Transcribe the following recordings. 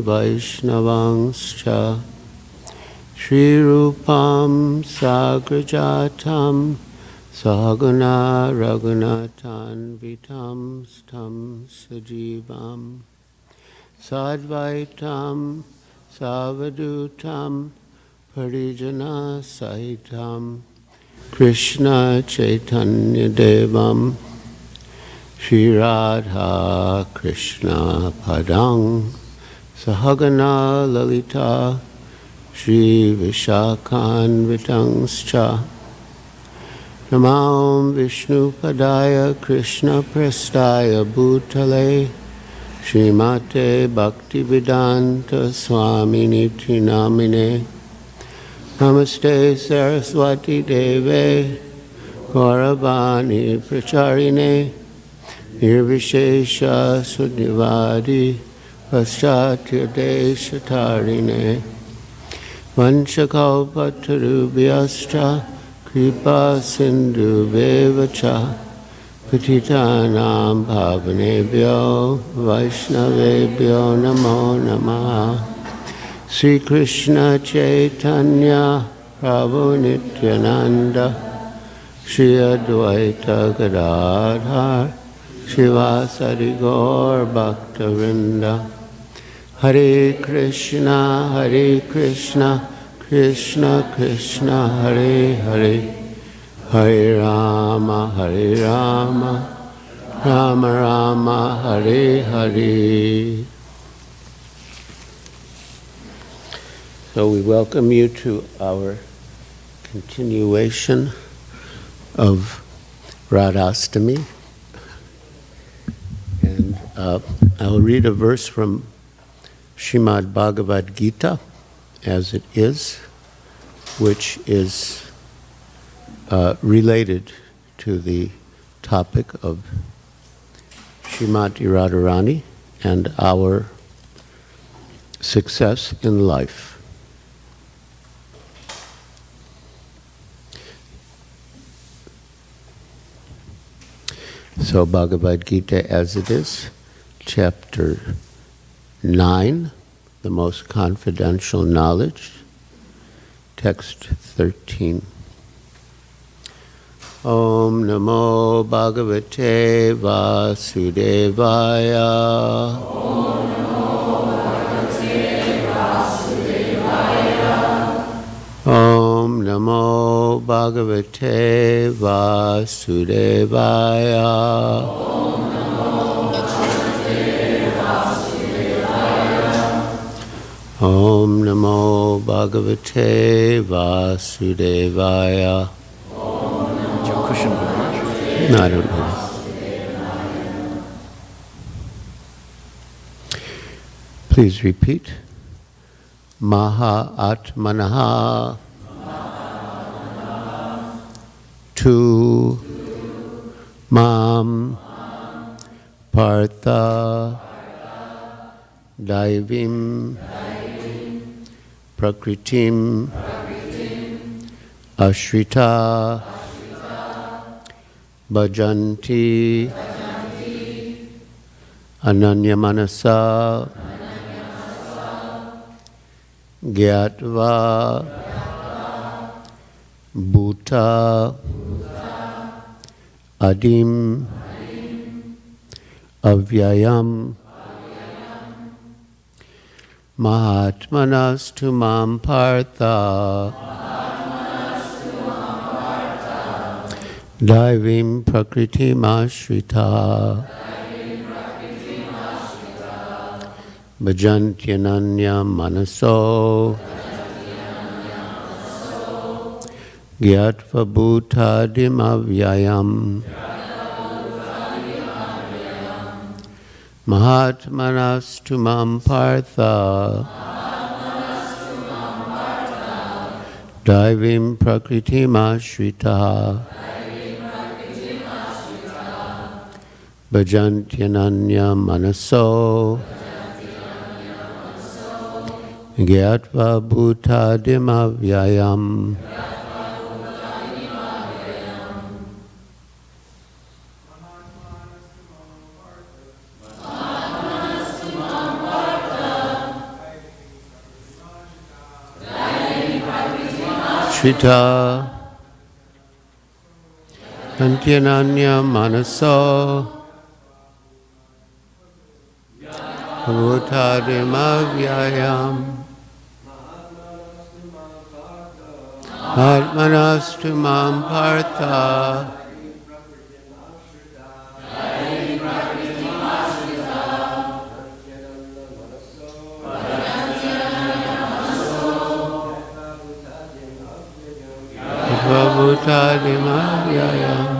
Vaishnavangscha Shri Rupam Sagrajatam Sahagana Raghunathan Vitam Stam Sajivam Sadvaitam Savadutam Parijana Sahitam Krishna Chaitanya Devam Shri Radha Krishna Padang Sahagana Lalita Shri Vishakhan Vitangscha Namam Vishnu Padaya Krishna Prestaya Bhutale Srimate Bhaktivedanta Swami Niti Namine Namaste Saraswati Deve Gauravani Pracharine Nirvishesha Sunyavadi Paschatya Deshatarine Vanchakalpatarubhyascha Kripa Sindhu Vevacha Patitanam Pavanebhyo Vaishnavebhyo Namo Namaha Sri Krishna Chaitanya Prabhu Nityananda Shri Advaita Gadadhar Shivasari Gaur Bhaktavinda Hare Krishna Krishna Krishna Hare Hare Hare Rama Rama Rama Hare Hare. So we welcome you to our continuation of Radhastami. And I'll read a verse from Srimad Bhagavad Gita as it is, which is related to the topic of Srimati Radharani and our success in life. So Bhagavad Gita as it is, chapter 9, the most confidential knowledge, text 13. Om Namo Bhagavate Vasudevaya. Om Namo Bhagavate Vasudevaya. Om Namo Bhagavate Vasudevaya. Om Namo Bhagavate Vasudevaya. Om Namo Bhagavate Vasudevaya. No, I don't know. Please repeat. Maha Atmanaha. Tu Mam Partha Daivim Prakritim Ashrita Bhajanti Ananyamanasa Gyatva Bhuta Adim Avyayam Mahatmanas Mam Partha Daivim Prakriti Ashrita Bhajantyananya Manaso Gyatva Bhutadim Avyayam Mahatmanas Mam Partha Daivim Prakriti Ashrita Bhajantyananya Manaso Gyatva Bhutadim Avyayam. Ashrita Antyananya Manaso Bhutadimavyayam Atmanastu Mam Partha Bhutadimavyayam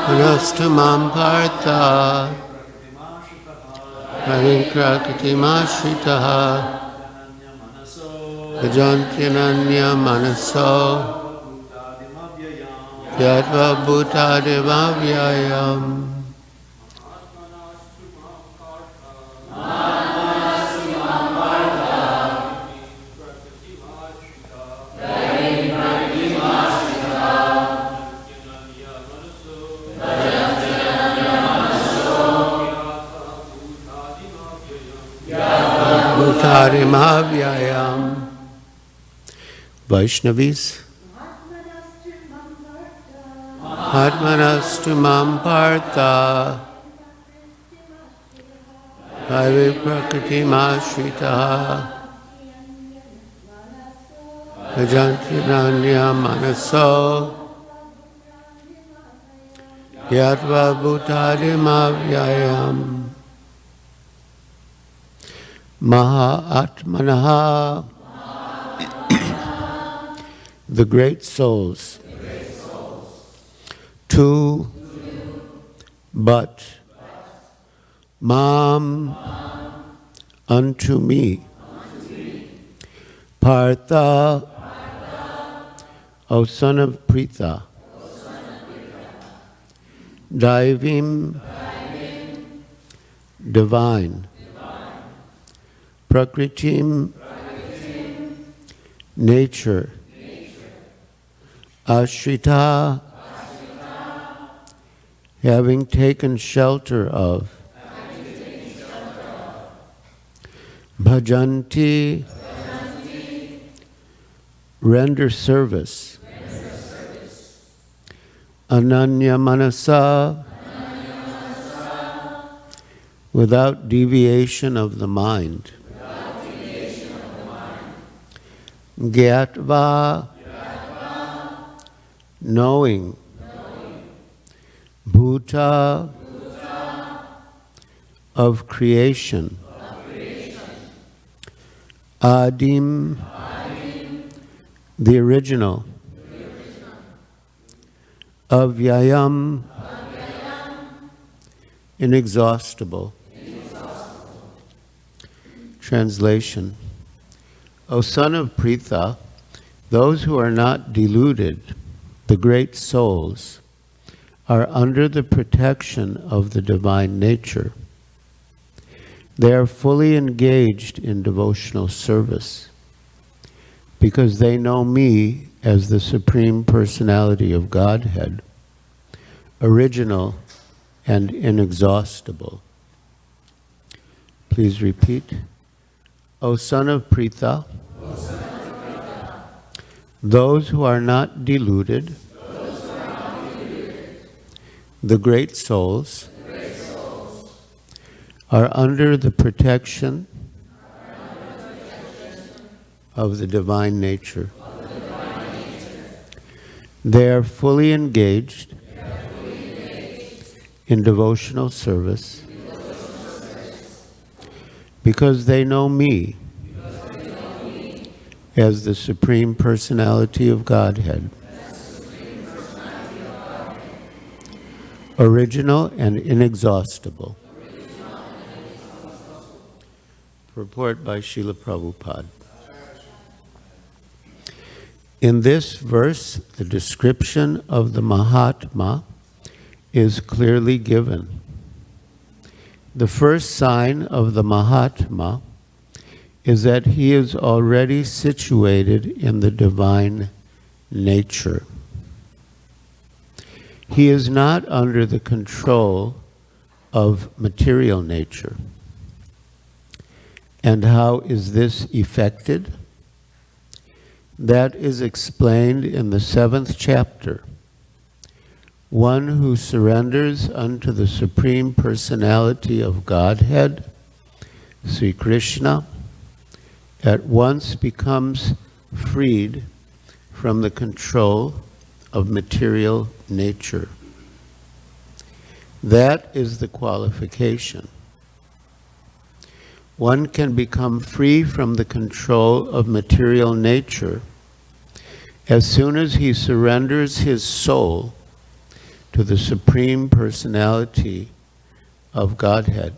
Manastu Mam Partha Harinkrakatimashitaha Bhajantinanya Manaso Yatva Bhutadimavyayam Bhutadimavyayam. Vaishnavis Atmanastu Mam Partha Haviprakritimashritaha Bhajantinanya Manaso Yatva Bhutadimavyayam Mahatmanaha, the great souls, to, but, Mam, unto me, Partha, O son of Pritha, Daivim, divine, Prakritim, nature, Ashrita, having taken shelter of, Bhajanti, render service, Ananya Manasa, without deviation of the mind. Gyatva, knowing. Bhuta, of creation. Adim, the original. Avyayam, inexhaustible. Translation. O son of Pritha, those who are not deluded, the great souls, are under the protection of the divine nature. They are fully engaged in devotional service because they know me as the Supreme Personality of Godhead, original and inexhaustible. Please repeat. O son of Pritha, those who are not deluded, the great souls, are under the protection of the divine nature. They are fully engaged in devotional service because they know me as the Supreme Personality of Godhead, original and inexhaustible. Report by Srila Prabhupada. In this verse, the description of the Mahatma is clearly given. The first sign of the Mahatma is that he is already situated in the divine nature. He is not under the control of material nature. And how is this effected? That is explained in the 7th chapter. One who surrenders unto the Supreme Personality of Godhead, Sri Krishna, at once becomes freed from the control of material nature. That is the qualification. One can become free from the control of material nature as soon as he surrenders his soul to the Supreme Personality of Godhead.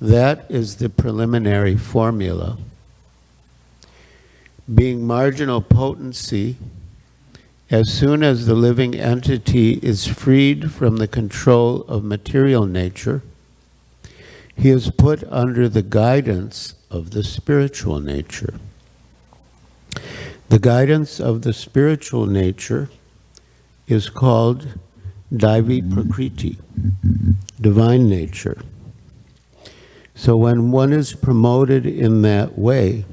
That is the preliminary formula. Being marginal potency, as soon as the living entity is freed from the control of material nature, he is put under the guidance of the spiritual nature. The guidance of the spiritual nature is called Daivi Prakriti, divine nature. So when one is promoted in that way,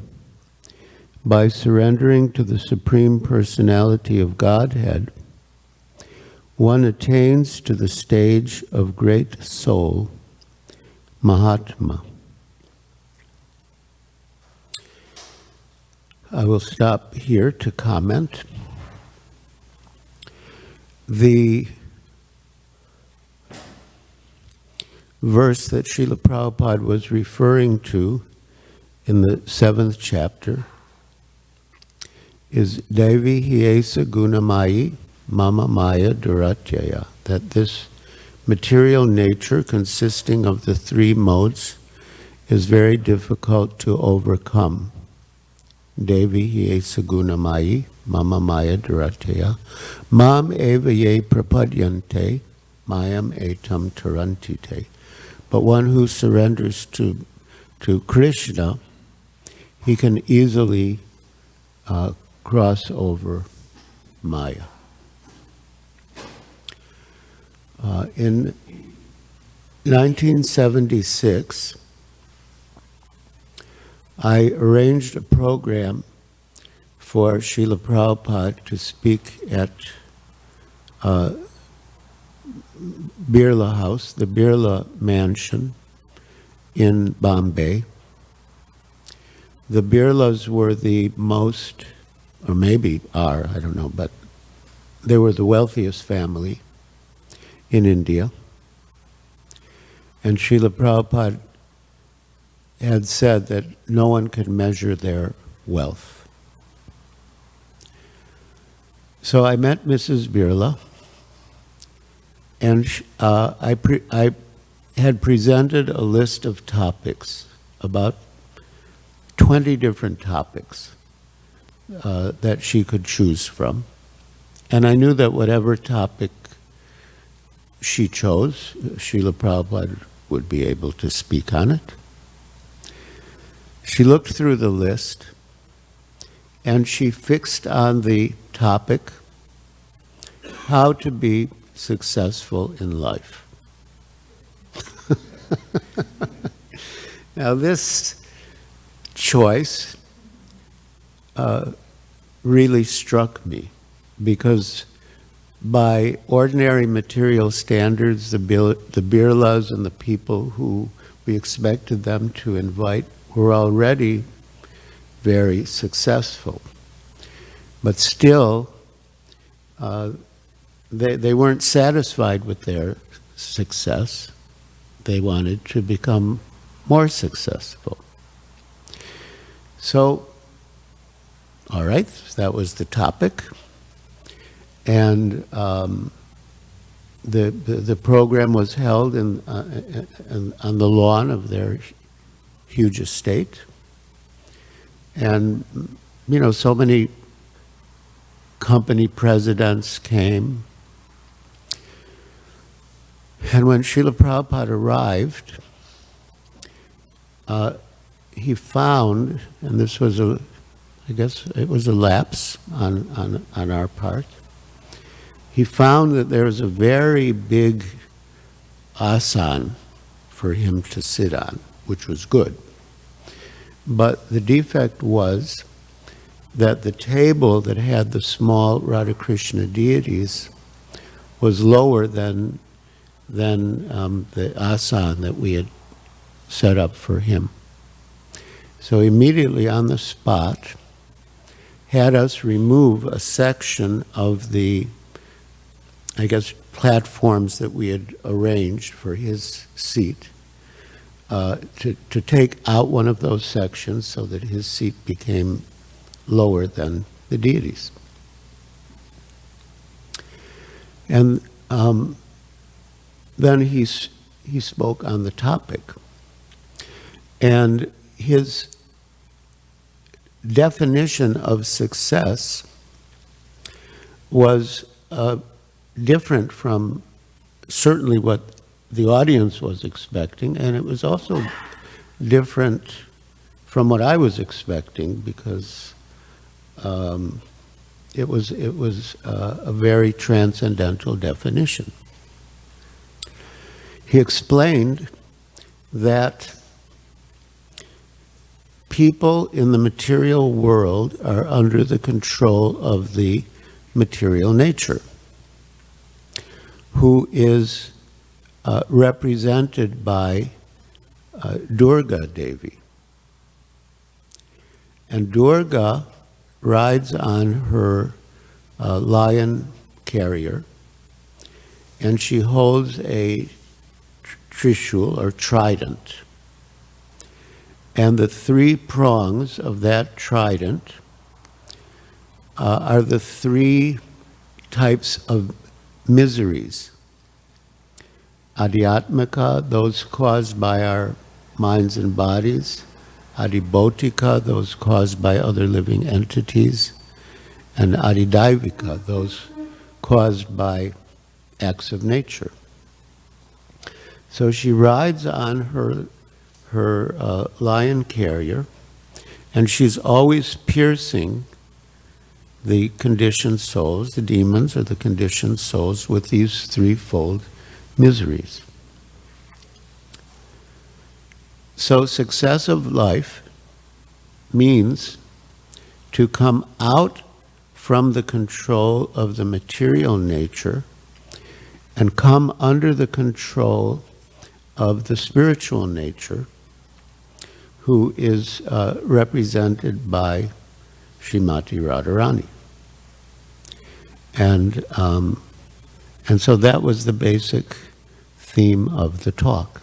by surrendering to the Supreme Personality of Godhead, one attains to the stage of great soul, Mahatma. I will stop here to comment. The verse that Srila Prabhupada was referring to in the 7th chapter is Devi Hyesa Gunamayi Mama Maya Duratyaya, that this material nature consisting of the 3 modes is very difficult to overcome. Devi Hyesa Gunamayi Mama Maya Duratyaya Mam Eva Ye Prapadyante Mayam Etam Tarantite. But one who surrenders to Krishna, he can easily cross over Maya. In 1976, I arranged a program for Srila Prabhupada to speak at Birla House, the Birla Mansion in Bombay. The Birlas were the most, or maybe are, I don't know, but they were the wealthiest family in India. And Srila Prabhupada had said that no one could measure their wealth. So I met Mrs. Birla, and I had presented a list of topics, about 20 different topics that she could choose from. And I knew that whatever topic she chose, Srila Prabhupada would be able to speak on it. She looked through the list and she fixed on the topic, how to be successful in life. Now this choice really struck me, because by ordinary material standards, the Birlas and the people who we expected them to invite were already very successful. But still, they weren't satisfied with their success. They wanted to become more successful. So, all right, that was the topic. And the program was held on the lawn of their huge estate. And, you know, so many company presidents came. And when Srila Prabhupada arrived, he found, and this was I guess it was a lapse on our part, he found that there was a very big asan for him to sit on, which was good. But the defect was that the table that had the small Radha Krishna deities was lower than the asan that we had set up for him. So immediately on the spot, had us remove a section of the, I guess, platforms that we had arranged for his seat, to take out one of those sections so that his seat became lower than the deities. And then he spoke on the topic. And his definition of success was different from certainly what the audience was expecting, and it was also different from what I was expecting, because it was a very transcendental definition. He explained that people in the material world are under the control of the material nature, who is represented by Durga Devi. And Durga rides on her lion carrier, and she holds a trishul or trident. And the three prongs of that trident are the three types of miseries. Adhyatmika, those caused by our minds and bodies. Adibhotika, those caused by other living entities. And Adidaivika, those caused by acts of nature. So she rides on her lion carrier, and she's always piercing the conditioned souls, the demons or the conditioned souls, with these threefold miseries. So success of life means to come out from the control of the material nature and come under the control of the spiritual nature, who is represented by Srimati Radharani. And so that was the basic theme of the talk.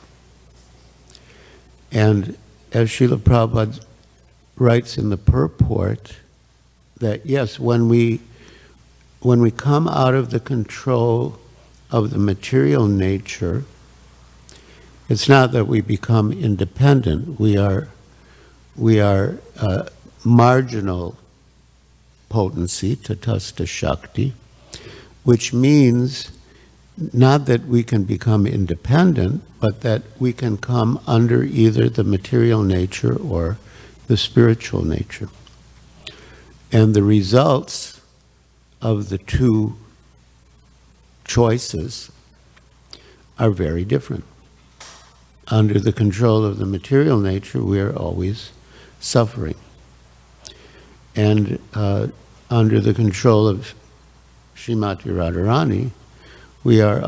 And as Srila Prabhupada writes in the purport, that yes, when we come out of the control of the material nature, it's not that we become independent. We are marginal potency, tatasta shakti, which means not that we can become independent, but that we can come under either the material nature or the spiritual nature. And the results of the two choices are very different. Under the control of the material nature, we are always suffering. And under the control of Srimati Radharani, we are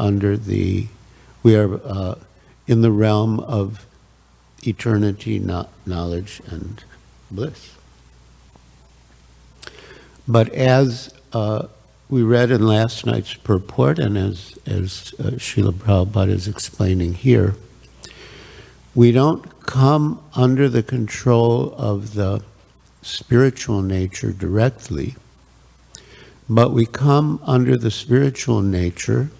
in the realm of eternity, knowledge, and bliss. But as we read in last night's purport, and as Srila Prabhupada is explaining here, we don't come under the control of the spiritual nature directly, but we come under the spiritual nature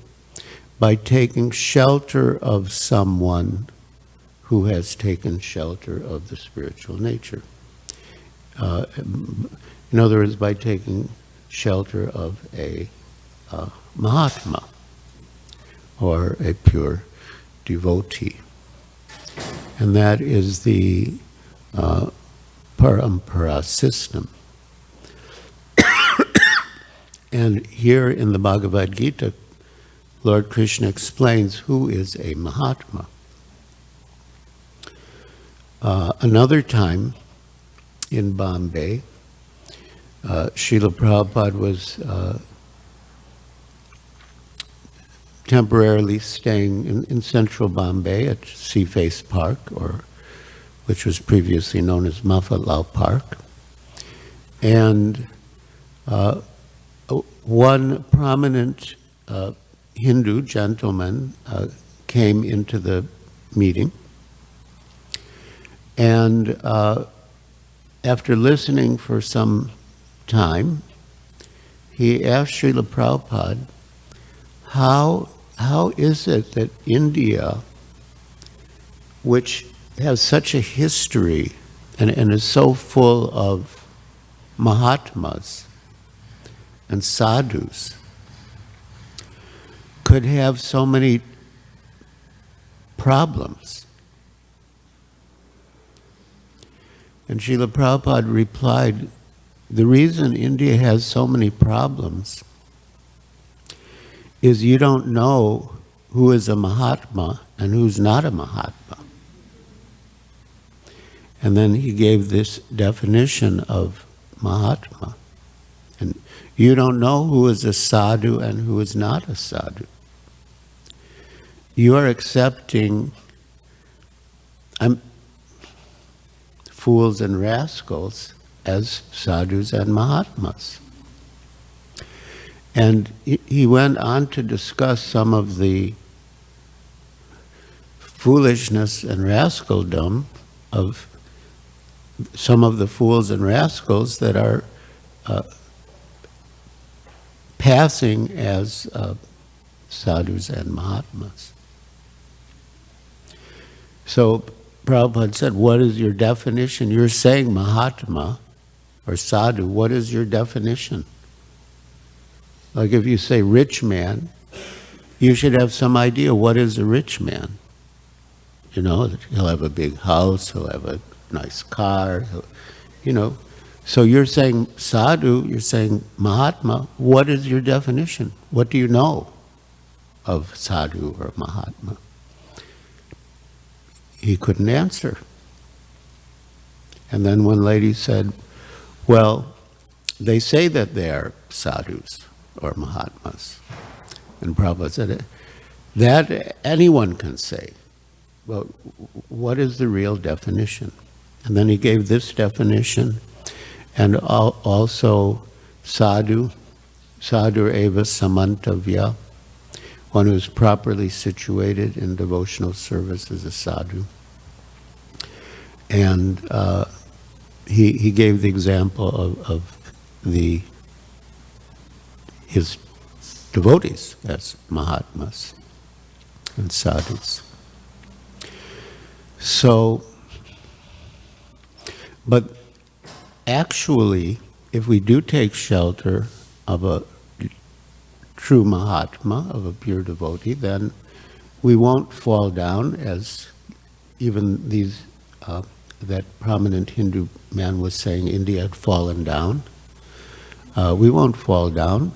by taking shelter of someone who has taken shelter of the spiritual nature. In other words, by taking shelter of a Mahatma, or a pure devotee. And that is the parampara system. And here in the Bhagavad Gita, Lord Krishna explains who is a Mahatma. Another time, in Bombay. Srila Prabhupada was temporarily staying in central Bombay at Seaface Park, which was previously known as Maffatlal Park. And one prominent Hindu gentleman came into the meeting, and after listening for some time, he asked Srila Prabhupada, how is it that India, which has such a history and is so full of Mahatmas and sadhus, could have so many problems? And Srila Prabhupada replied, the reason India has so many problems is you don't know who is a Mahatma and who's not a Mahatma. And then he gave this definition of Mahatma. And you don't know who is a sadhu and who is not a sadhu. You are accepting fools and rascals as sadhus and Mahatmas. And he went on to discuss some of the foolishness and rascaldom of some of the fools and rascals that are passing as sadhus and Mahatmas. So Prabhupada said, what is your definition? You're saying Mahatma or sadhu, what is your definition? Like if you say rich man, you should have some idea what is a rich man. You know, he'll have a big house, he'll have a nice car, you know. So you're saying sadhu, you're saying Mahatma, what is your definition? What do you know of sadhu or Mahatma? He couldn't answer. And then one lady said, well, they say that they're sadhus or Mahatmas. And Prabhupada said, that anyone can say. Well, what is the real definition? And then he gave this definition, and also sadhu eva samantavya, one who is properly situated in devotional service is a sadhu. And he gave the example of his devotees as Mahatmas and sadhus. So, but actually, if we do take shelter of a true Mahatma, of a pure devotee, then we won't fall down, as even that prominent Hindu man was saying India had fallen down. We won't fall down,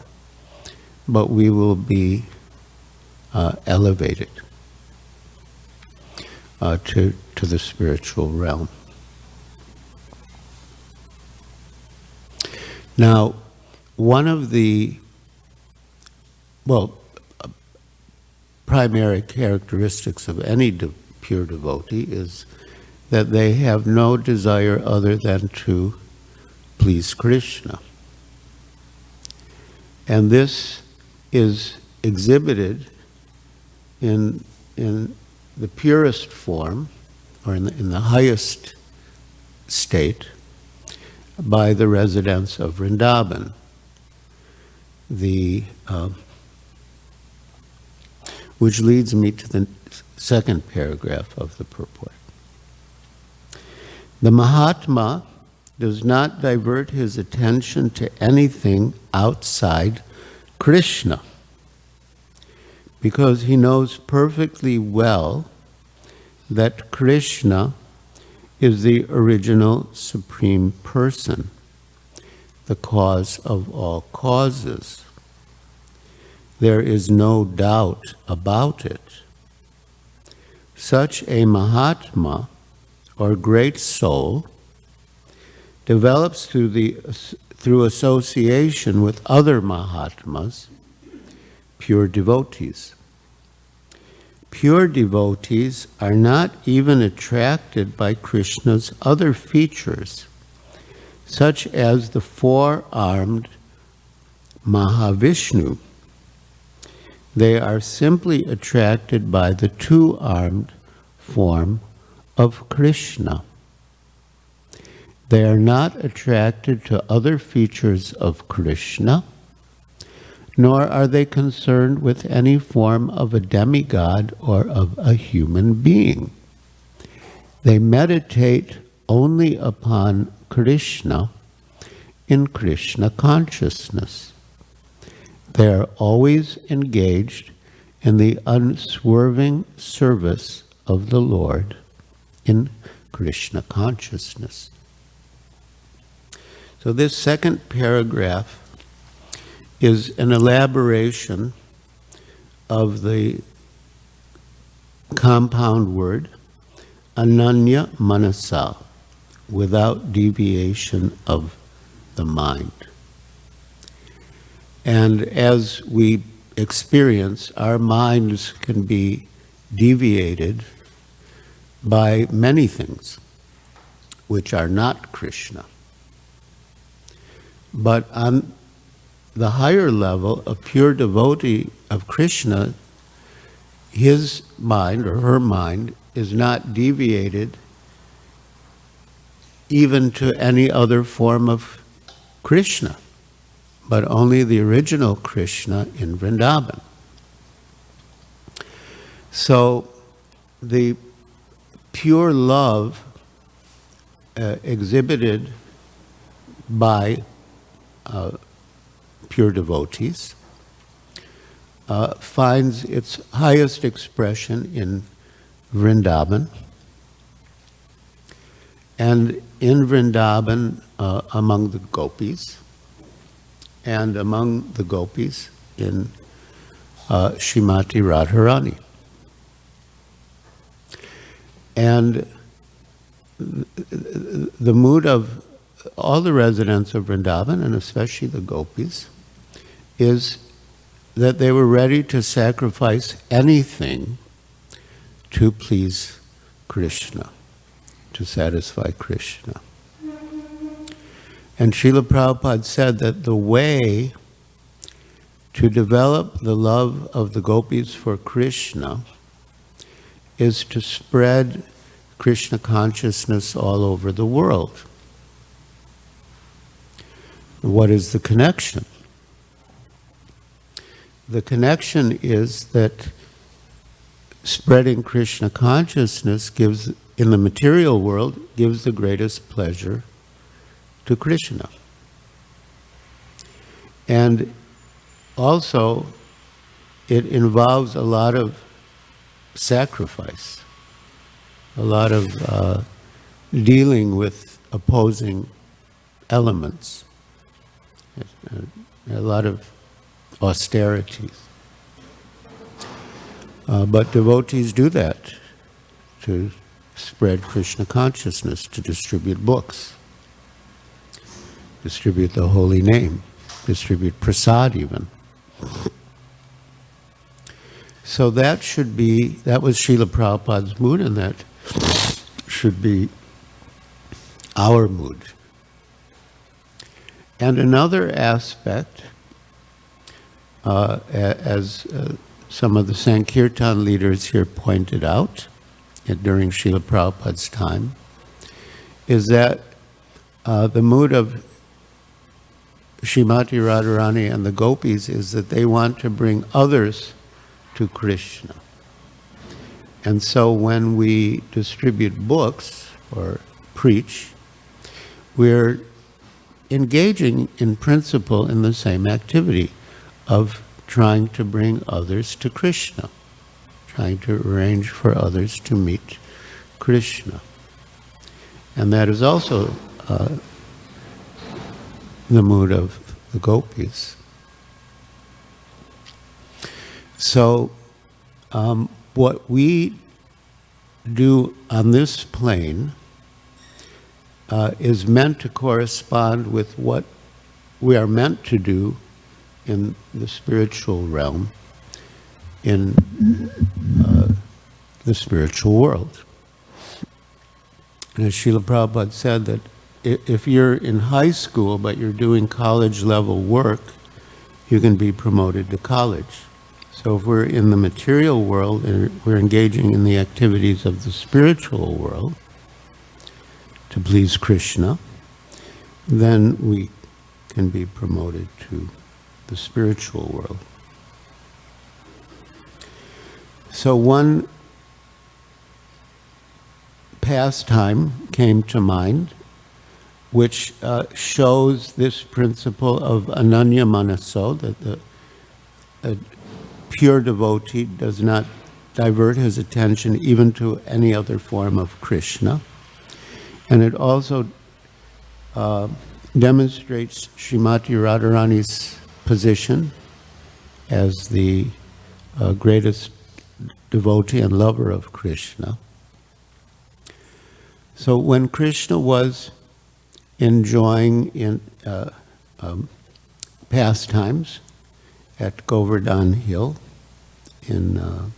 but we will be elevated to the spiritual realm. Now, one of the primary characteristics of any pure devotee is that they have no desire other than to please Krishna. And this is exhibited in the purest form, or in the highest state, by the residents of Vrindavan. Which leads me to the second paragraph of the purport. The Mahatma does not divert his attention to anything outside Krishna, because he knows perfectly well that Krishna is the original Supreme Person, the cause of all causes. There is no doubt about it. Such a Mahatma, or great soul, develops through association with other Mahatmas, pure devotees. Pure devotees are not even attracted by Krishna's other features, such as the four-armed Mahavishnu. They are simply attracted by the two-armed form of Krishna. They are not attracted to other features of Krishna, nor are they concerned with any form of a demigod or of a human being. They meditate only upon Krishna in Krishna consciousness. They are always engaged in the unswerving service of the Lord in Krishna consciousness. So this second paragraph is an elaboration of the compound word ananya manasa, without deviation of the mind. And as we experience, our minds can be deviated by many things which are not Krishna. But on the higher level, a pure devotee of Krishna, his mind or her mind is not deviated even to any other form of Krishna, but only the original Krishna in Vrindavan. So the pure love exhibited by pure devotees finds its highest expression in Vrindavan. And in Vrindavan, among the gopis, and among the gopis in Srimati Radharani. And the mood of all the residents of Vrindavan, and especially the gopis, is that they were ready to sacrifice anything to please Krishna, to satisfy Krishna. And Srila Prabhupada said that the way to develop the love of the gopis for Krishna is to spread Krishna consciousness all over the world. What is the connection? The connection is that spreading Krishna consciousness gives, in the material world, gives the greatest pleasure to Krishna. And also, it involves a lot of sacrifice, a lot of dealing with opposing elements, a lot of austerities. But devotees do that to spread Krishna consciousness, to distribute books, distribute the holy name, distribute prasad even. So that was Srila Prabhupada's mood, and that should be our mood. And another aspect, as some of the Sankirtan leaders here pointed out during Srila Prabhupada's time, is that the mood of Srimati Radharani and the gopis is that they want to bring others to Krishna. And so when we distribute books or preach, we're engaging in principle in the same activity of trying to bring others to Krishna, trying to arrange for others to meet Krishna. And that is also the mood of the gopis. So what we do on this plane is meant to correspond with what we are meant to do in the spiritual realm, in the spiritual world. And as Srila Prabhupada said, that if you're in high school but you're doing college level work, you can be promoted to college. So if we're in the material world and we're engaging in the activities of the spiritual world to please Krishna, then we can be promoted to the spiritual world. So one pastime came to mind, which shows this principle of ananya manaso, that a pure devotee does not divert his attention even to any other form of Krishna. And it also demonstrates Srimati Radharani's position as the greatest devotee and lover of Krishna. So when Krishna was enjoying in pastimes at Govardhan Hill in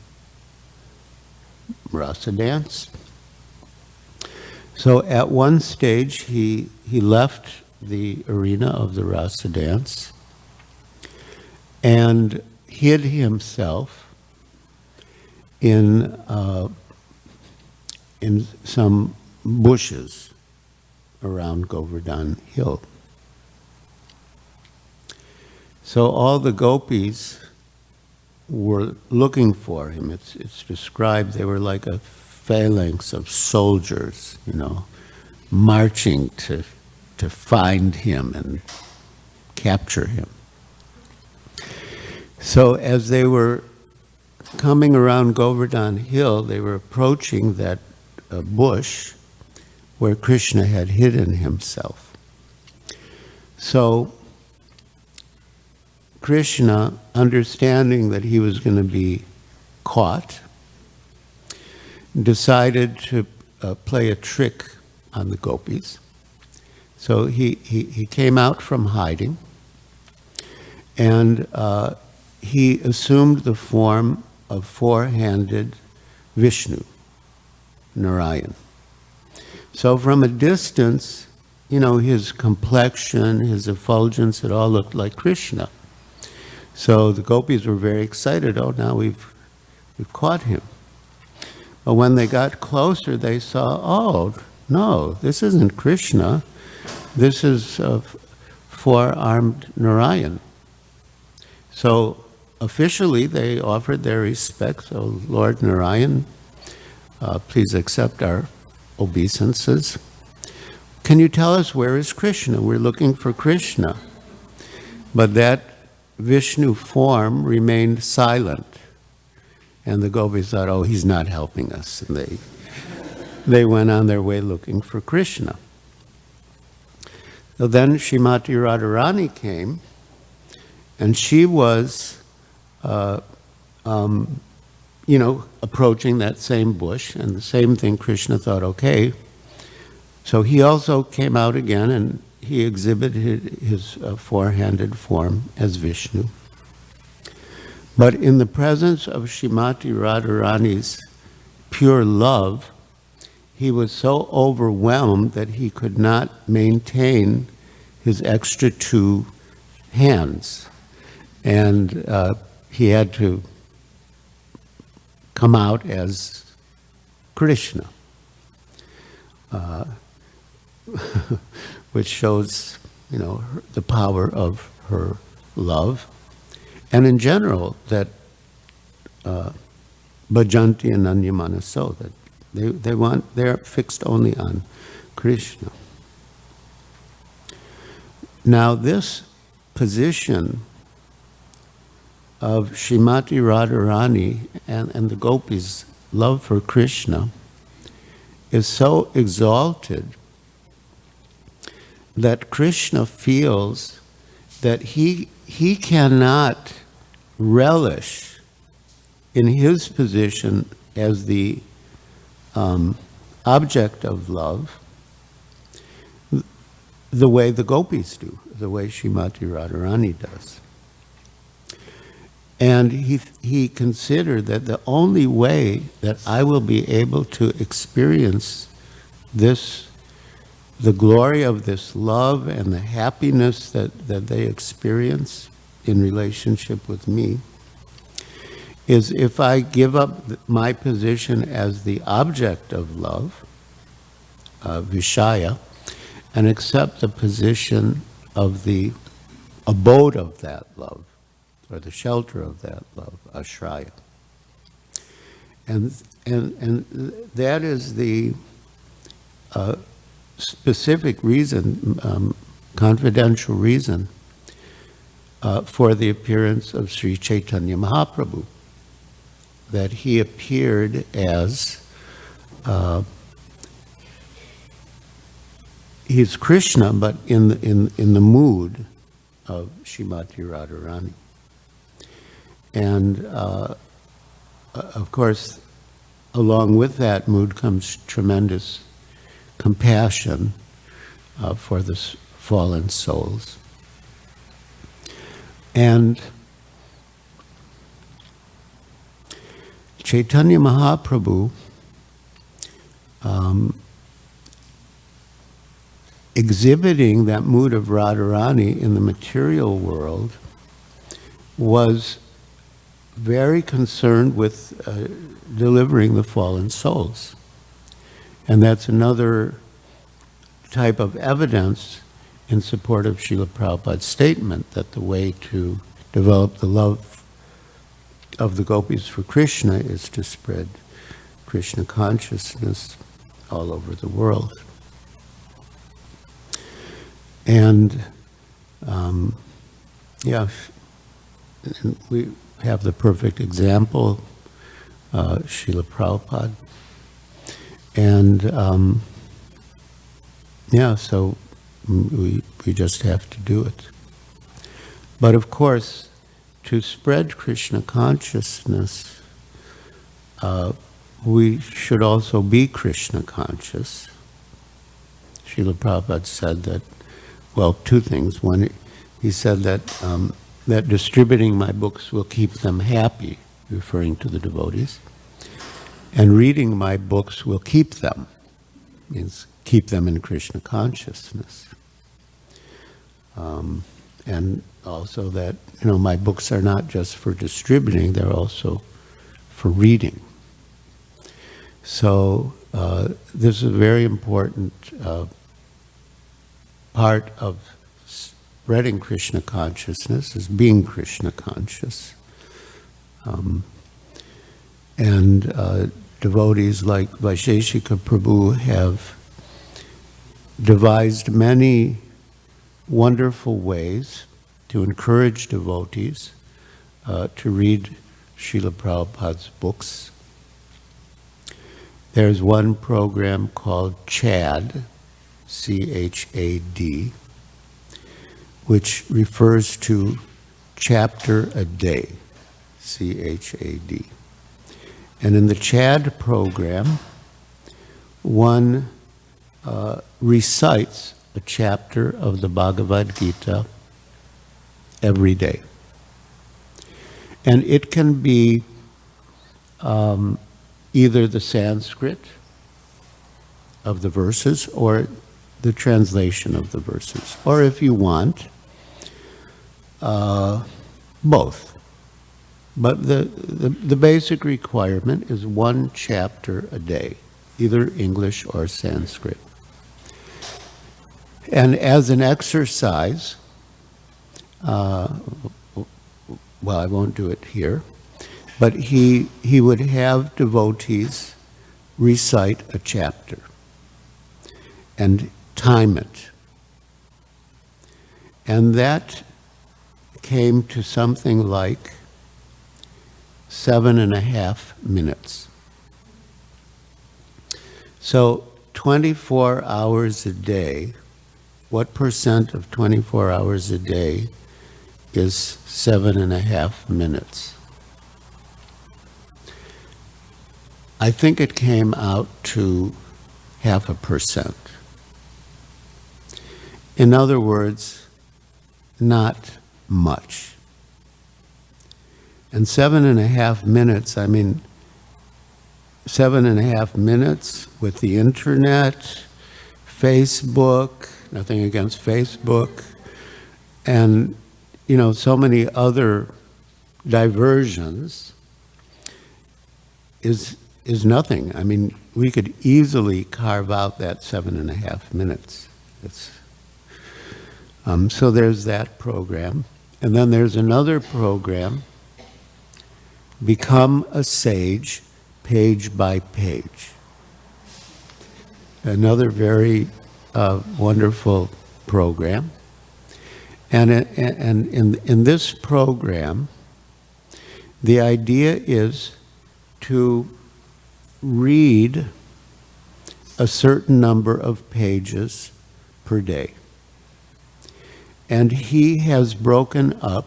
rasa dance, so at one stage he left the arena of the rasa dance and hid himself in some bushes around Govardhan Hill. So all the gopis were looking for him. It's described they were like a phalanx of soldiers, marching to find him and capture him. So as they were coming around Govardhan Hill, they were approaching that bush where Krishna had hidden himself. So Krishna, understanding that he was going to be caught, decided to play a trick on the gopis. So he came out from hiding, and he assumed the form of four-handed Vishnu, Narayan. So from a distance, his complexion, his effulgence, it all looked like Krishna. So the gopis were very excited. Oh, now we've caught him. But when they got closer, they saw, oh, no, this isn't Krishna. This is four-armed Narayan. So officially, they offered their respects. Oh, Lord Narayan, please accept our obeisances. Can you tell us where is Krishna? We're looking for Krishna. But that Vishnu form remained silent. And the gopis thought, oh, he's not helping us. And they went on their way looking for Krishna. So then Srimati Radharani came, and she was, approaching that same bush, and the same thing Krishna thought, okay. So he also came out again, and he exhibited his four-handed form as Vishnu. But in the presence of Srimati Radharani's pure love, he was so overwhelmed that he could not maintain his extra two hands. And he had to come out as Krishna, which shows, the power of her love. And in general, that bhajanti ananya manaso, that they're fixed only on Krishna. Now this position of Srimati Radharani and the gopis' love for Krishna is so exalted that Krishna feels that he cannot relish in his position as the object of love the way the gopis do, the way Srimati Radharani does. And he considered that the only way that I will be able to experience this, the glory of this love and the happiness that they experience in relationship with me, is if I give up my position as the object of love, Vishaya, and accept the position of the abode of that love, or the shelter of that love, Ashraya. And that is the specific reason, confidential reason, for the appearance of Sri Chaitanya Mahaprabhu, that he appeared as he's Krishna, but in the mood of Srimati Radharani. And of course, along with that mood comes tremendous compassion for the fallen souls. And Chaitanya Mahaprabhu exhibiting that mood of Radharani in the material world was very concerned with delivering the fallen souls. And that's another type of evidence in support of Srila Prabhupada's statement that the way to develop the love of the gopis for Krishna is to spread Krishna consciousness all over the world. And we have the perfect example, Srila Prabhupada. And so we just have to do it. But of course, to spread Krishna consciousness, we should also be Krishna conscious. Srila Prabhupada said that, well, two things. One, he said that that distributing my books will keep them happy, referring to the devotees, and reading my books will keep them, means keep them in Krishna consciousness. And also that, my books are not just for distributing, they're also for reading. So this is a very important part of spreading Krishna consciousness, is being Krishna conscious. And devotees like Vaisheshika Prabhu have devised many wonderful ways to encourage devotees to read Srila Prabhupada's books. There's one program called CHAD, C-H-A-D, which refers to chapter a day, C-H-A-D. And in the CHAD program, one recites a chapter of the Bhagavad Gita every day. And it can be either the Sanskrit of the verses or the translation of the verses. Or if you want, both. But the basic requirement is one chapter a day, either English or Sanskrit. And as an exercise, well, I won't do it here, but he would have devotees recite a chapter and time it. And that came to something like 7.5 minutes. So 24 hours a day, what percent of 24 hours a day is 7.5 minutes? I think it came out to 0.5%. In other words, not much. And 7.5 minutes, I mean, 7.5 minutes with the internet, Facebook, nothing against Facebook, and, you know, so many other diversions is nothing. I mean, we could easily carve out that 7.5 minutes. So there's that program. And then there's another program, Become a Sage, page by page. Another very wonderful program. And in this program, the idea is to read a certain number of pages per day. And he has broken up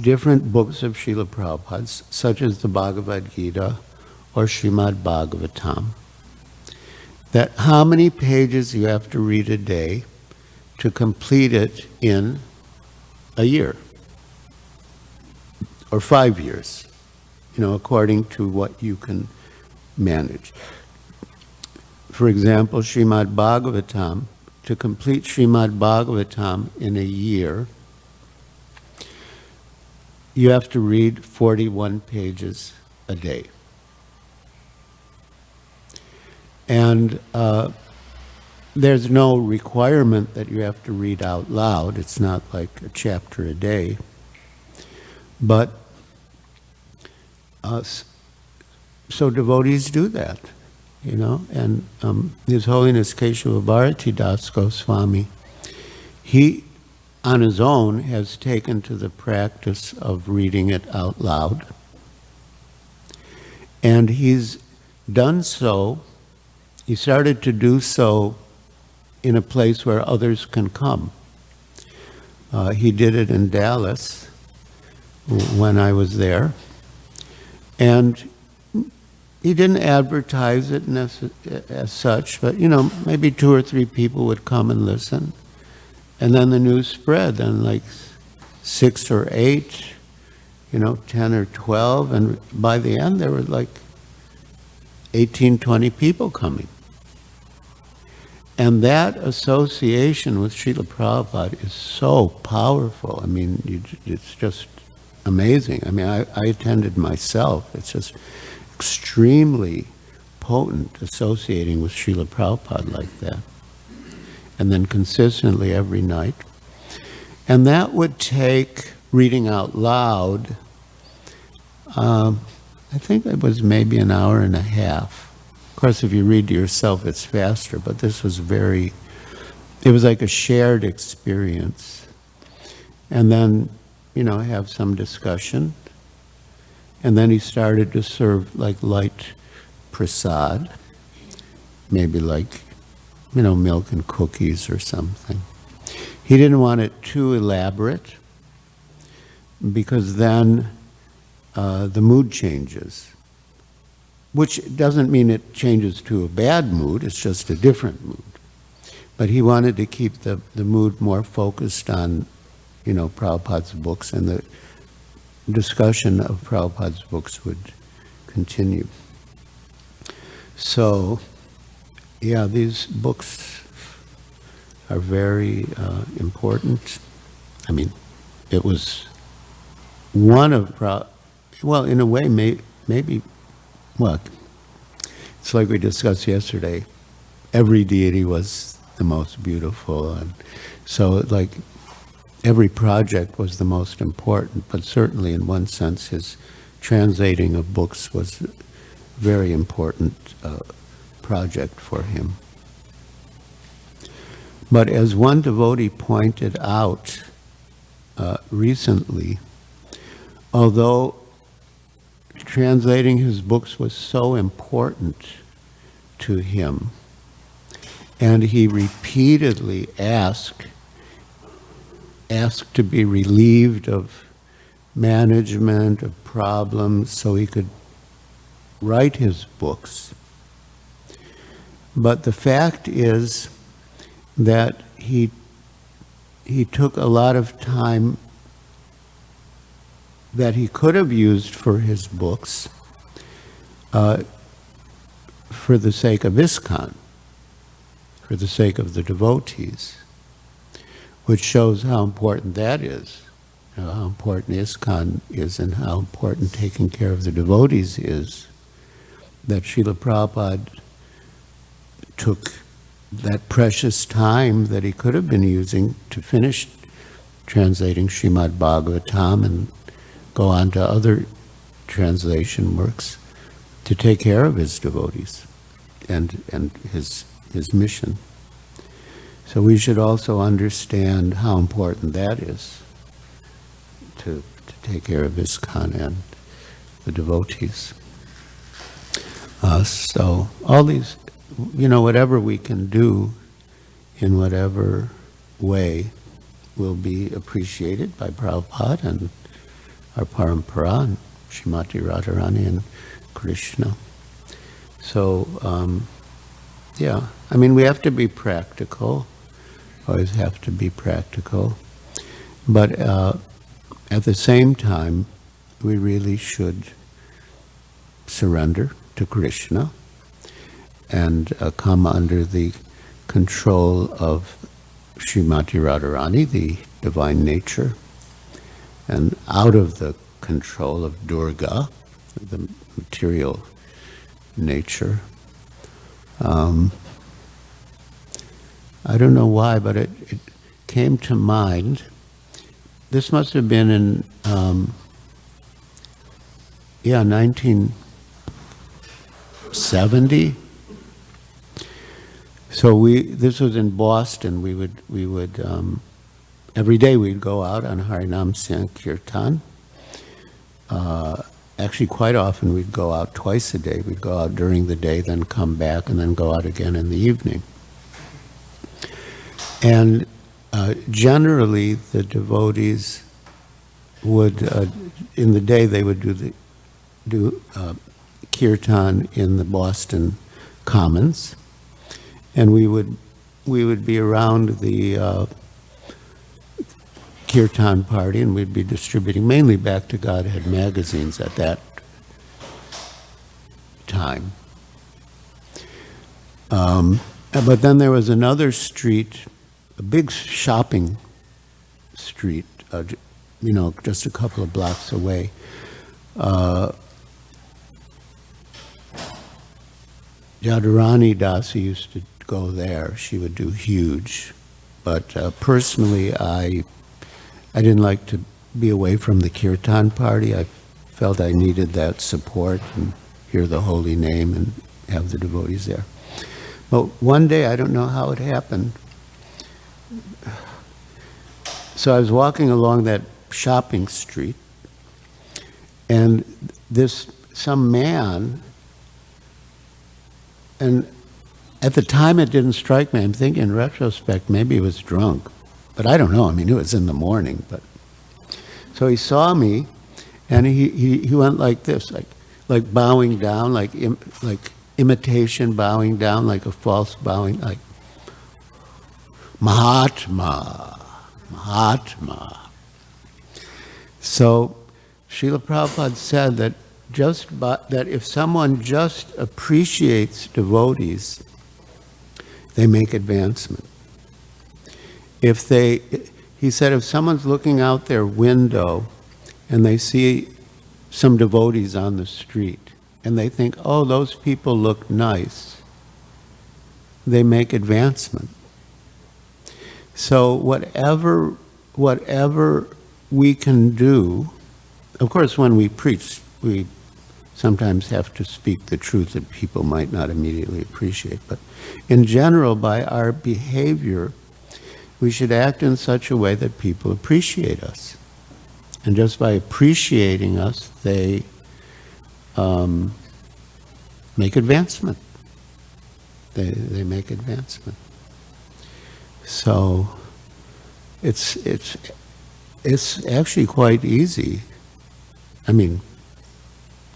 different books of Srila Prabhupada's, such as the Bhagavad Gita or Srimad Bhagavatam, that how many pages you have to read a day to complete it in a year or 5 years, you know, according to what you can manage. For example, Srimad Bhagavatam, to complete Srimad Bhagavatam in a year, you have to read 41 pages a day. And there's no requirement that you have to read out loud. It's not like a chapter a day. But so devotees do that, you know. And His Holiness Keshava Bharati Das Goswami, he on his own has taken to the practice of reading it out loud. And he's done so, he started to do so in a place where others can come. He did it in Dallas when I was there. And he didn't advertise it as such, but, you know, maybe 2 or 3 people would come and listen. And then the news spread, and like 6 or 8, you know, 10 or 12, and by the end there were like 18, 20 people coming. And that association with Srila Prabhupada is so powerful. I mean, it's just amazing. I mean, I attended myself. It's just extremely potent associating with Srila Prabhupada like that. And then consistently every night. And that would take reading out loud, I think it was maybe an hour and a half. Of course, if you read to yourself, it's faster, but this was it was like a shared experience. And then, you know, have some discussion. And then he started to serve like light prasad, maybe like, you know, milk and cookies or something. He didn't want it too elaborate because then the mood changes, which doesn't mean it changes to a bad mood, it's just a different mood. But he wanted to keep the mood more focused on, you know, Prabhupada's books, and the discussion of Prabhupada's books would continue. So, yeah, these books are very important. I mean, it was one of, well, in a way, maybe, well, it's like we discussed yesterday, every deity was the most beautiful, and so like every project was the most important, but certainly in one sense his translating of books was a very important project for him. But as one devotee pointed out recently, although translating his books was so important to him, and he repeatedly asked to be relieved of management, of problems, so he could write his books. But the fact is that he took a lot of time that he could have used for his books for the sake of ISKCON, for the sake of the devotees, which shows how important that is, how important ISKCON is, and how important taking care of the devotees is, that Srila Prabhupada took that precious time that he could have been using to finish translating Srimad Bhagavatam and go on to other translation works to take care of his devotees and his mission. So we should also understand how important that is to take care of ISKCON and the devotees. So all these, whatever we can do in whatever way will be appreciated by Prabhupada and our Parampara and Srimati Radharani and Krishna. So, we have to be practical, always have to be practical, but at the same time, we really should surrender to Krishna and come under the control of Srimati Radharani, the divine nature, and out of the control of Durga, the material nature. I don't know why, but it came to mind. This must have been in 1970. So this was in Boston. We would every day we'd go out on Harinam Sankirtan. Actually, quite often we'd go out twice a day. We'd go out during the day, then come back, and then go out again in the evening. And generally, the devotees would, in the day, they would do kirtan in the Boston Commons, and we would be around the kirtan party, and we'd be distributing mainly Back to Godhead magazines at that time. But then there was another street, a big shopping street, just a couple of blocks away. Jadharani Dasi used to go there. She would do huge. But personally, I didn't like to be away from the kirtan party. I felt I needed that support and hear the holy name and have the devotees there. But one day, I don't know how it happened. So I was walking along that shopping street, and some man, and at the time it didn't strike me. I'm thinking in retrospect, maybe he was drunk. But I don't know. I mean, it was in the morning. But so he saw me, and he went like this, like bowing down, like imitation bowing down, like a false bowing, like Mahatma. So Srila Prabhupada said that that if someone just appreciates devotees, they make advancement. He said if someone's looking out their window and they see some devotees on the street and they think, oh, those people look nice, they make advancement. So whatever we can do, of course when we preach, we sometimes have to speak the truth that people might not immediately appreciate. But in general, by our behavior, we should act in such a way that people appreciate us. And just by appreciating us, they make advancement. They make advancement. So it's actually quite easy. I mean,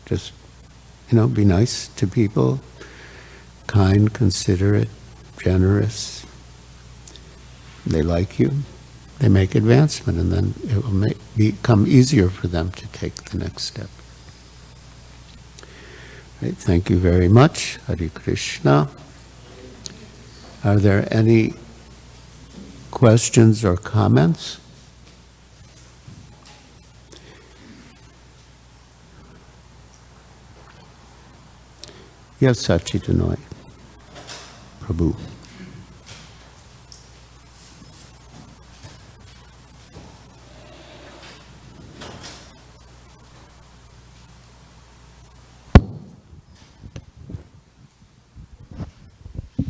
just, be nice to people, kind, considerate, generous. they like you, they make advancement, and then it will become easier for them to take the next step. Right, thank you very much. Hare Krishna. Are there any questions or comments? Yes, Sachitanoy. Prabhu.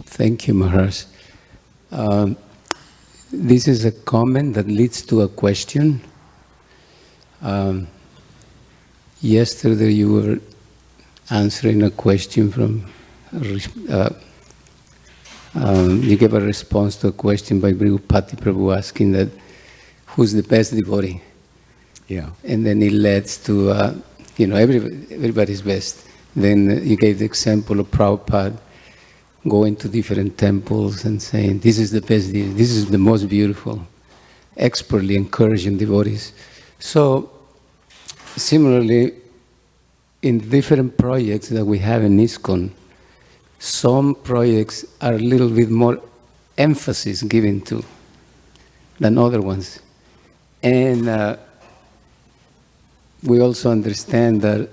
Thank you, Maharaj. This is a comment that leads to a question. Yesterday you were answering a question from, you gave a response to a question by Brigupati Prabhu asking that, who's the best devotee? Yeah. And then it leads to, everybody's best. Then you gave the example of Prabhupada going to different temples and saying, this is the best, this is the most beautiful, expertly encouraging devotees. So, similarly, in different projects that we have in ISKCON, some projects are a little bit more emphasis given to than other ones. And we also understand that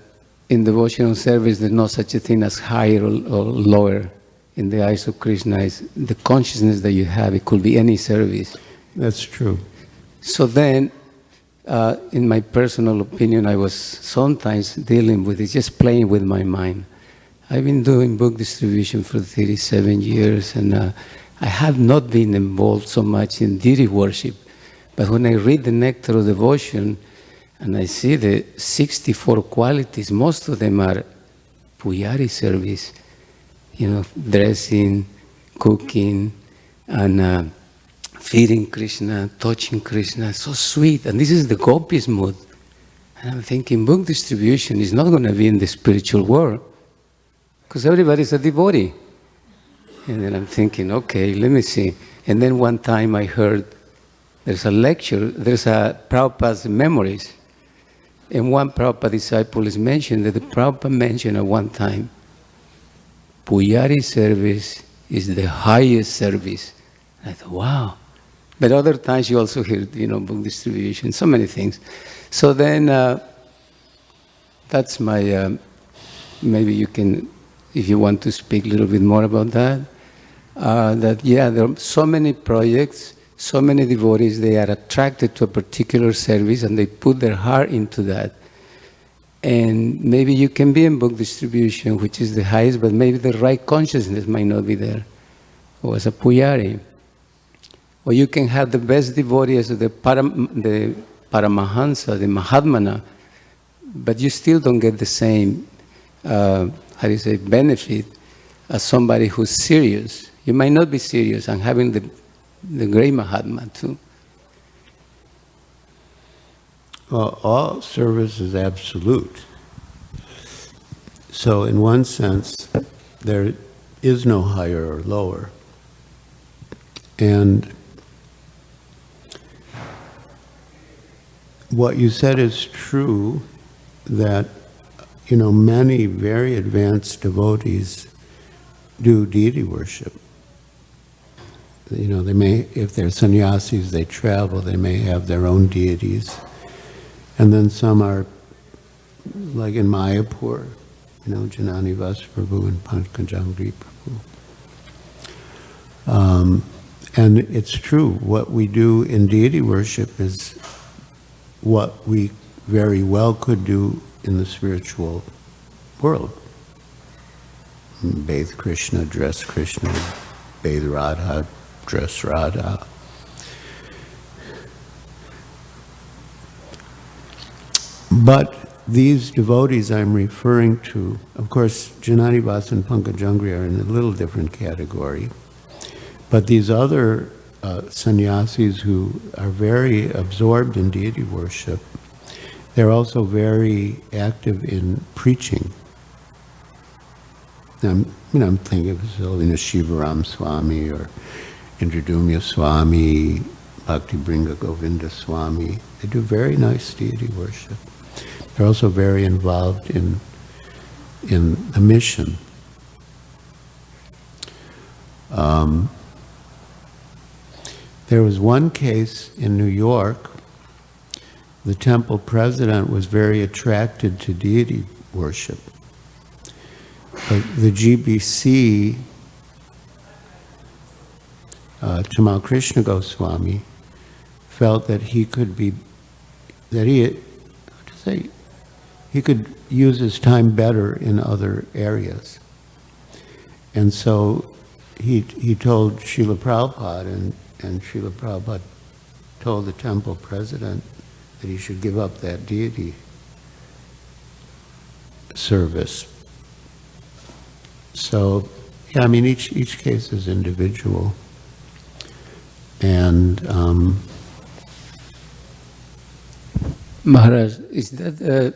in devotional service, there's no such a thing as higher or lower. In the eyes of Krishna, is the consciousness that you have. It could be any service. That's true. So then, in my personal opinion, I was sometimes dealing with it, just playing with my mind. I've been doing book distribution for 37 years, and I have not been involved so much in deity worship. But when I read the Nectar of Devotion, and I see the 64 qualities, most of them are Pujari service. Dressing, cooking, and feeding Krishna, touching Krishna, so sweet. And this is the gopis mood. And I'm thinking, book distribution is not going to be in the spiritual world, because everybody's a devotee. And then I'm thinking, okay, let me see. And then one time I heard there's a lecture, there's a Prabhupada's memories. And one Prabhupada disciple is mentioned that the Prabhupada mentioned at one time, Pujari service is the highest service. I thought, wow. But other times you also hear, book distribution, so many things. So then, that's my, maybe you can, if you want to speak a little bit more about that, there are so many projects, so many devotees, they are attracted to a particular service and they put their heart into that. And maybe you can be in book distribution, which is the highest, but maybe the right consciousness might not be there, or as a Pujari. Or you can have the best devotee as the Paramahansa, the Mahatmana, but you still don't get the same, benefit as somebody who's serious. You might not be serious and having the great Mahatma too. Well, all service is absolute. So in one sense, there is no higher or lower. And what you said is true, that, many very advanced devotees do deity worship. They may, if they're sannyasis, they travel, they may have their own deities. And then some are, like in Mayapur, Janani Vas Prabhu and Pankajangri Prabhu. And it's true, what we do in deity worship is what we very well could do in the spiritual world. Bathe Krishna, dress Krishna, bathe Radha, dress Radha. But these devotees I'm referring to, of course, Janani Vas and Pankajangri are in a little different category, but these other sannyasis who are very absorbed in deity worship, they're also very active in preaching. I'm thinking of His Holiness Shivaram Swami or Indradumya Swami, Bhakti Bringa Govinda Swami. They do very nice deity worship. They're also very involved in the mission. There was one case in New York. The temple president was very attracted to deity worship. But the GBC, Tamal Krishna Goswami, felt that he could use his time better in other areas. And so he told Srila Prabhupada, and Srila Prabhupada told the temple president that he should give up that deity service. So, yeah, I mean, each case is individual. And Maharaj, is that a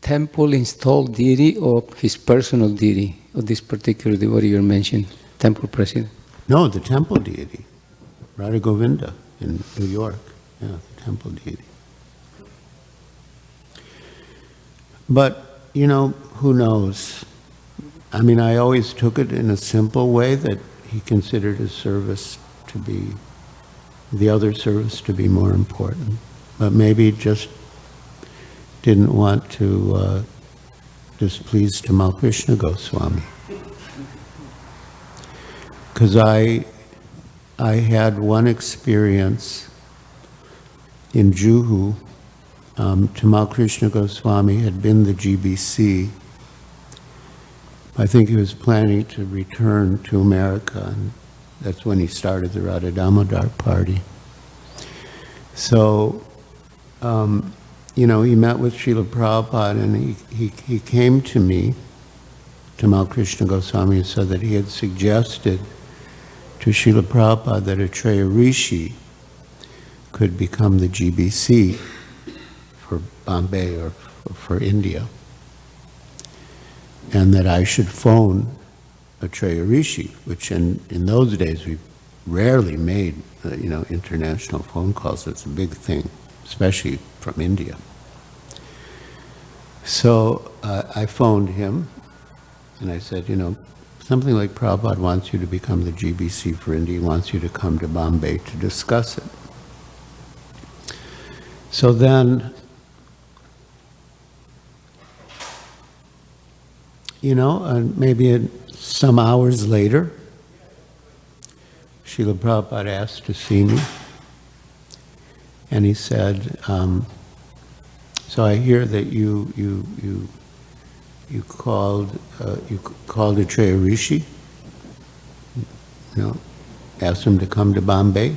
temple installed deity or his personal deity, or this particular devotee you mentioned, temple president? no, the temple deity, Radha Govinda in New York, yeah, the temple deity. But, you know, who knows? I mean, I always took it in a simple way that he considered his service to be, the other service to be more important. But maybe just didn't want to displease Tamal Krishna Goswami. Because I had one experience in Juhu. Tamal Krishna Goswami had been the GBC. I think he was planning to return to America, and that's when he started the Radha Damodar party. So, you know, he met with Srila Prabhupada, and he came to me, Tamal Krishna Goswami, and said that he had suggested to Srila Prabhupada that Atreya Rishi could become the GBC for Bombay or for India, and that I should phone Atreya Rishi, which in those days we rarely made, you know, international phone calls. It's a big thing, especially from India. So I phoned him, and I said, you know, something like Prabhupada wants you to become the GBC for India, he wants you to come to Bombay to discuss it. So then, you know, maybe some hours later, Srila Prabhupada asked to see me, and he said, so I hear that you called Atreya Rishi, you know, asked him to come to Bombay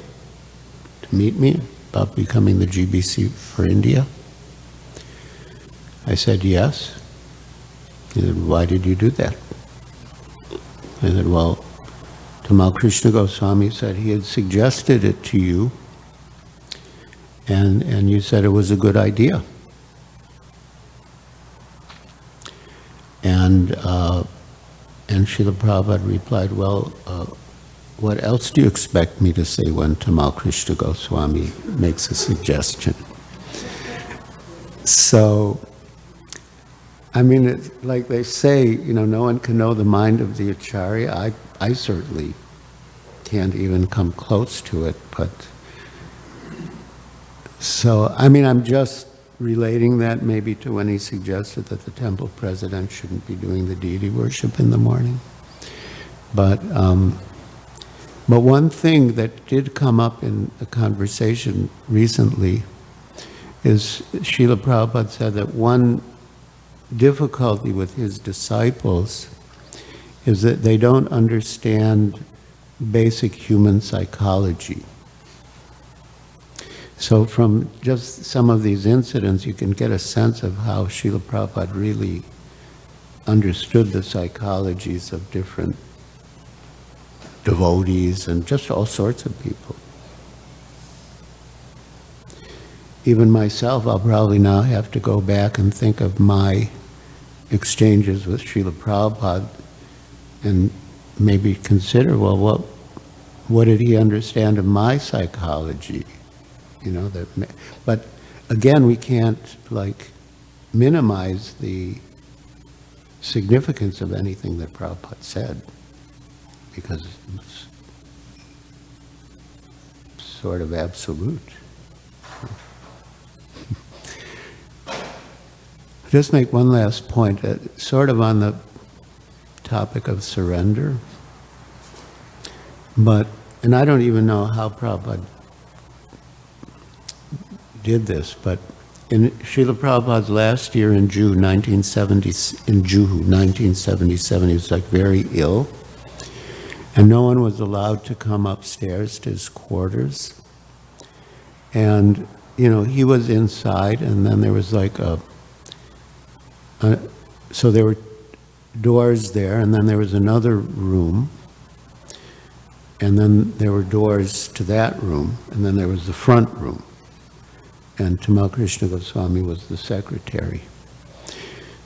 to meet me about becoming the GBC for India. I said yes. He said, why did you do that? I said, well, Tamal Krishna Goswami said he had suggested it to you, and you said it was a good idea. And Srila Prabhupada replied, well, what else do you expect me to say when Tamal Krishna Goswami makes a suggestion? So, I mean, it's like they say, you know, no one can know the mind of the Acharya. I certainly can't even come close to it, but so, I mean, I'm just relating that maybe to when he suggested that the temple president shouldn't be doing the deity worship in the morning. But one thing that did come up in a conversation recently is Srila Prabhupada said that one difficulty with his disciples is that they don't understand basic human psychology. So from just some of these incidents, you can get a sense of how Srila Prabhupada really understood the psychologies of different devotees and just all sorts of people. Even myself, I'll probably now have to go back and think of my exchanges with Srila Prabhupada and maybe consider, well, what did he understand of my psychology? You know, but again, we can't like minimize the significance of anything that Prabhupada said, because it's sort of absolute. Just make one last point, sort of on the topic of surrender. And I don't even know how Prabhupada did this, but in Srila Prabhupada's last year in Juhu 1977, he was like very ill, and no one was allowed to come upstairs to his quarters. And, you know, he was inside, and then there was like so there were doors there, and then there was another room, and then there were doors to that room, and then there was the front room. And Tamal Krishna Goswami was the secretary.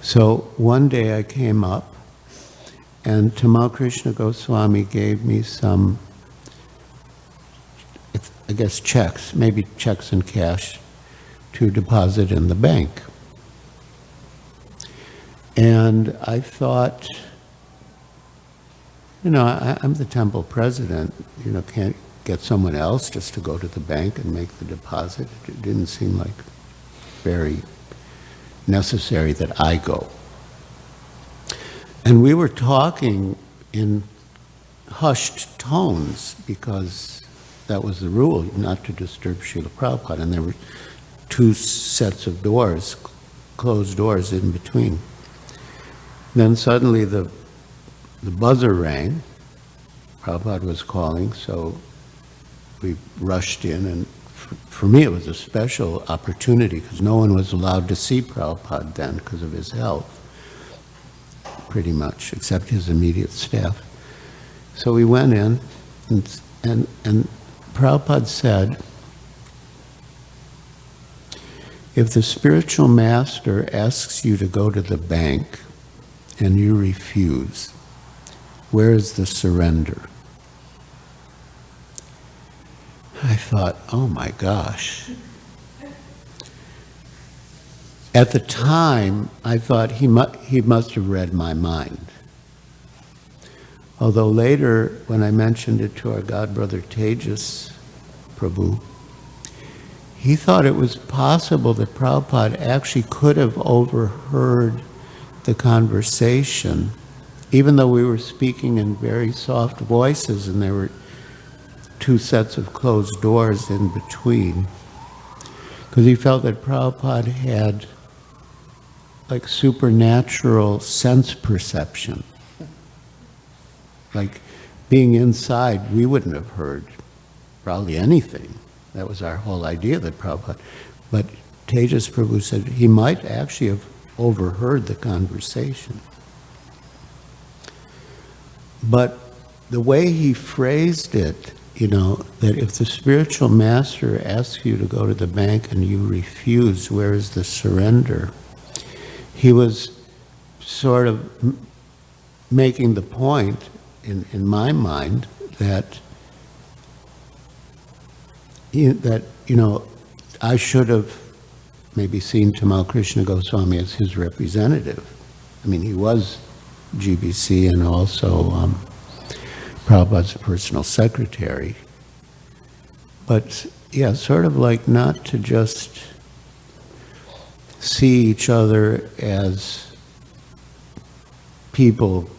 So one day I came up, and Tamal Krishna Goswami gave me some, I guess, checks, maybe checks and cash, to deposit in the bank. And I thought, you know, I'm the temple president, you know, can't get someone else just to go to the bank and make the deposit. It didn't seem like very necessary that I go. And we were talking in hushed tones because that was the rule, not to disturb Srila Prabhupada. And there were two sets of doors, closed doors in between. Then suddenly the buzzer rang. Prabhupada was calling, so we rushed in, and for me it was a special opportunity because no one was allowed to see Prabhupada then because of his health, pretty much, except his immediate staff. So we went in, and Prabhupada said, if the spiritual master asks you to go to the bank and you refuse, where is the surrender? I thought, oh my gosh. At the time, I thought he must have read my mind. Although later, when I mentioned it to our godbrother Tejas Prabhu, he thought it was possible that Prabhupada actually could have overheard the conversation, even though we were speaking in very soft voices and there were two sets of closed doors in between, because he felt that Prabhupada had like supernatural sense perception. Like being inside, we wouldn't have heard probably anything. That was our whole idea, that Prabhupada. But Tejas Prabhu said he might actually have overheard the conversation. But the way he phrased it, you know, that if the spiritual master asks you to go to the bank and you refuse, where is the surrender? He was sort of making the point, in my mind, that I should have maybe seen Tamal Krishna Goswami as his representative. I mean, he was GBC and also Prabhupada's personal secretary. But yeah, sort of like not to just see each other as people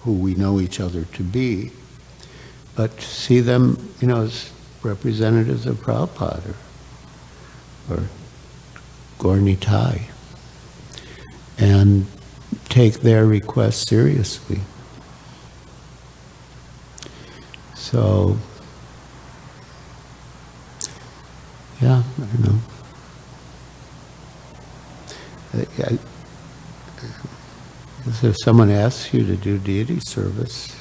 who we know each other to be, but to see them, you know, as representatives of Prabhupada or Gaur-Nitai, and take their requests seriously. So, yeah, I don't know. If someone asks you to do deity service,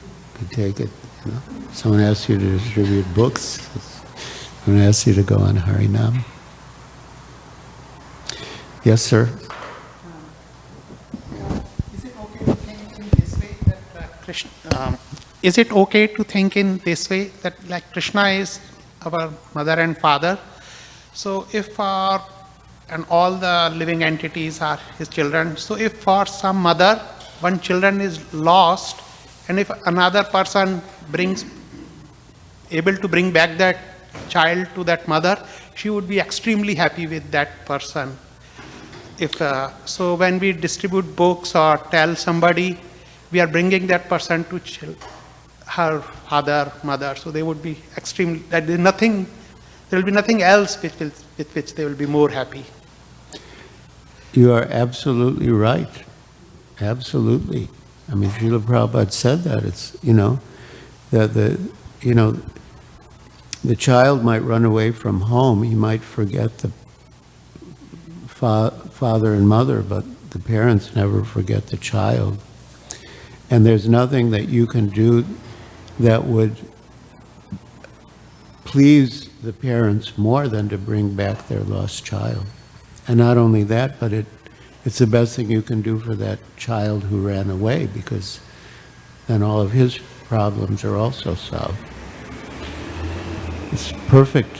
you can take it. You know? Someone asks you to distribute books. Someone asks you to go on Harinam. Yes, sir. Is it okay to think in this way that Krishna, is it okay to think in this way, that like Krishna is our mother and father? So if and all the living entities are his children, so if for some mother, one children is lost, and if another person able to bring back that child to that mother, she would be extremely happy with that person. If so, when we distribute books or tell somebody, we are bringing that person to her father, mother, so they would be extremely, that there will be nothing else with which they will be more happy. You are absolutely right. Absolutely. I mean, Srila Prabhupada said that. It's, that the child might run away from home. He might forget the father and mother, but the parents never forget the child. And there's nothing that you can do that would please the parents more than to bring back their lost child. And not only that, but it's the best thing you can do for that child who ran away, because then all of his problems are also solved. It's perfect.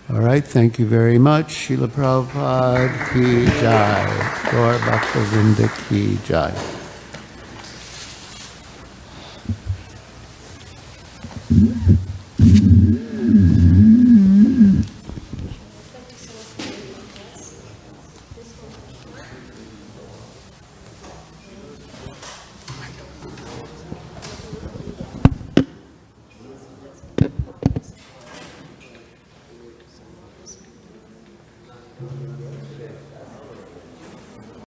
All right, thank you very much. Srila Prabhupada ki jai. Gaur Bhaktivinoda ki jai.